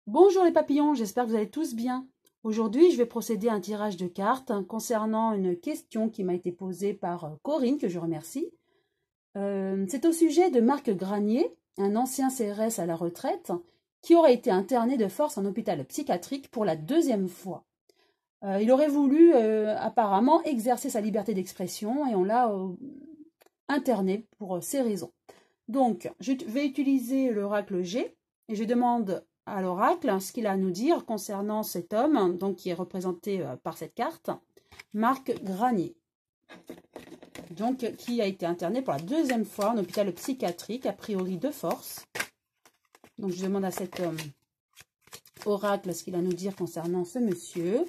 Bonjour les papillons, j'espère que vous allez tous bien. Aujourd'hui, je vais procéder à un tirage de cartes concernant une question qui m'a été posée par Corinne, que je remercie. C'est au sujet de Marc Granier, un ancien CRS à la retraite, qui aurait été interné de force en hôpital psychiatrique pour la deuxième fois. Il aurait voulu apparemment exercer sa liberté d'expression et on l'a interné pour ces raisons. Donc, je vais utiliser l'oracle G et je demande à l'oracle ce qu'il a à nous dire concernant cet homme, donc qui est représenté par cette carte, Marc Granier, donc qui a été interné pour la deuxième fois en hôpital psychiatrique, a priori de force. Donc, je demande à cet homme oracle ce qu'il a à nous dire concernant ce monsieur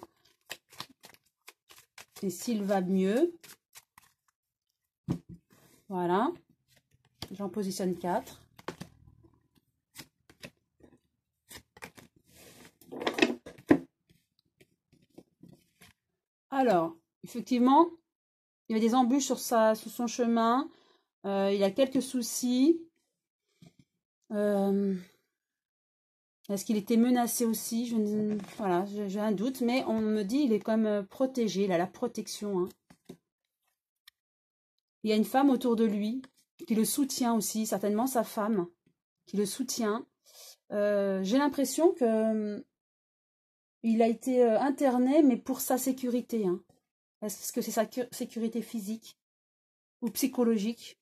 et s'il va mieux. Voilà. J'en positionne 4. Alors, effectivement, il y avait des embûches sur son chemin. Il a quelques soucis. Est-ce qu'il était menacé aussi? Voilà, j'ai un doute, mais on me dit qu'il est quand même protégé. Il a la protection. Hein. Il y a une femme autour de lui qui le soutient aussi, certainement sa femme qui le soutient. J'ai l'impression que il a été interné, mais pour sa sécurité. Hein. Est-ce que c'est sa sécurité physique ou psychologique?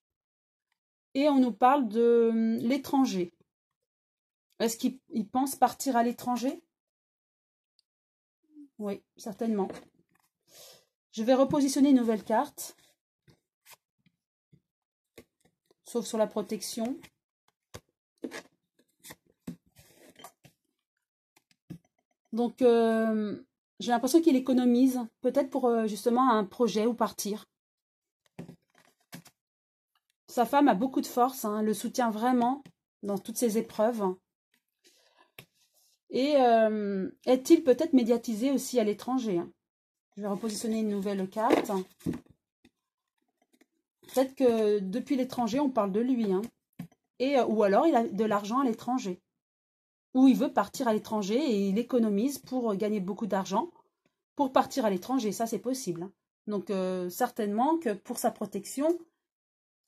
Et on nous parle de l'étranger. Est-ce qu'il pense partir à l'étranger? Oui, certainement. Je vais repositionner une nouvelle carte. Sauf sur la protection. Donc, j'ai l'impression qu'il économise, peut-être pour justement un projet ou partir. Sa femme a beaucoup de force, hein, le soutient vraiment dans toutes ses épreuves. Et est-il peut-être médiatisé aussi à l'étranger? Hein? Je vais repositionner une nouvelle carte. Peut-être que depuis l'étranger, on parle de lui. Hein. Ou alors, il a de l'argent à l'étranger. Ou il veut partir à l'étranger et il économise pour gagner beaucoup d'argent pour partir à l'étranger. Ça, c'est possible. Hein. Donc, certainement que pour sa protection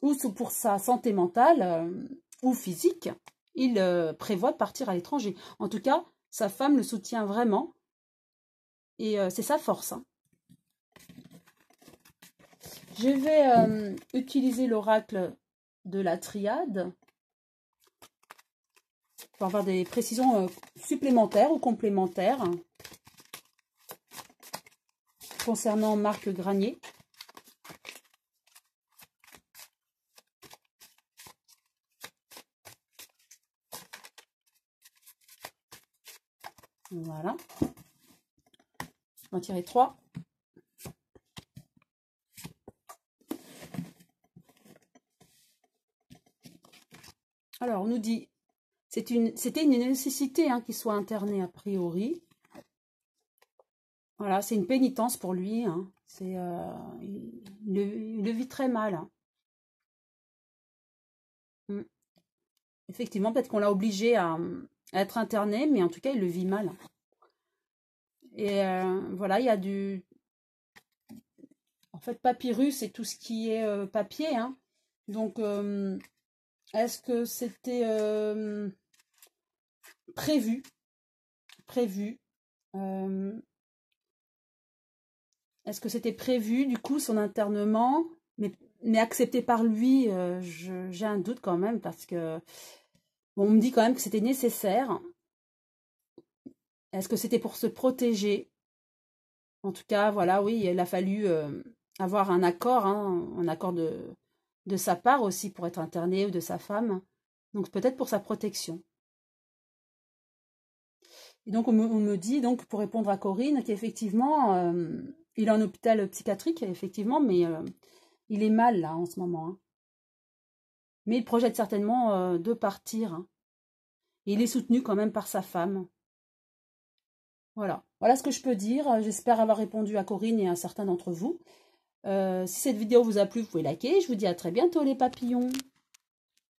ou pour sa santé mentale ou physique, il prévoit de partir à l'étranger. En tout cas, sa femme le soutient vraiment et c'est sa force. Hein. Je vais utiliser l'oracle de la triade pour avoir des précisions supplémentaires ou complémentaires concernant Marc Granier. Voilà. On va en tirer 3. Alors, on nous dit, c'était une nécessité hein, qu'il soit interné a priori. Voilà, c'est une pénitence pour lui. Hein. Il le vit très mal. Hein. Effectivement, peut-être qu'on l'a obligé à être interné, mais en tout cas, il le vit mal. Et voilà, il y a du... En fait, papyrus, c'est tout ce qui est papier. Hein. Donc, est-ce que c'était prévu? Est-ce que c'était prévu, du coup, son internement, mais accepté par lui? J'ai un doute quand même, parce que bon, on me dit quand même que c'était nécessaire. Est-ce que c'était pour se protéger? En tout cas, voilà, oui, il a fallu avoir un accord, hein, un accord de sa part aussi pour être interné ou de sa femme. Donc peut-être pour sa protection. Et donc on me dit, donc pour répondre à Corinne, qu'effectivement, il est en hôpital psychiatrique, effectivement, mais il est mal là en ce moment. Hein. Mais il projette certainement de partir. Hein. Et il est soutenu quand même par sa femme. Voilà. Voilà ce que je peux dire. J'espère avoir répondu à Corinne et à certains d'entre vous. Si cette vidéo vous a plu, vous pouvez liker. Je vous dis à très bientôt les papillons.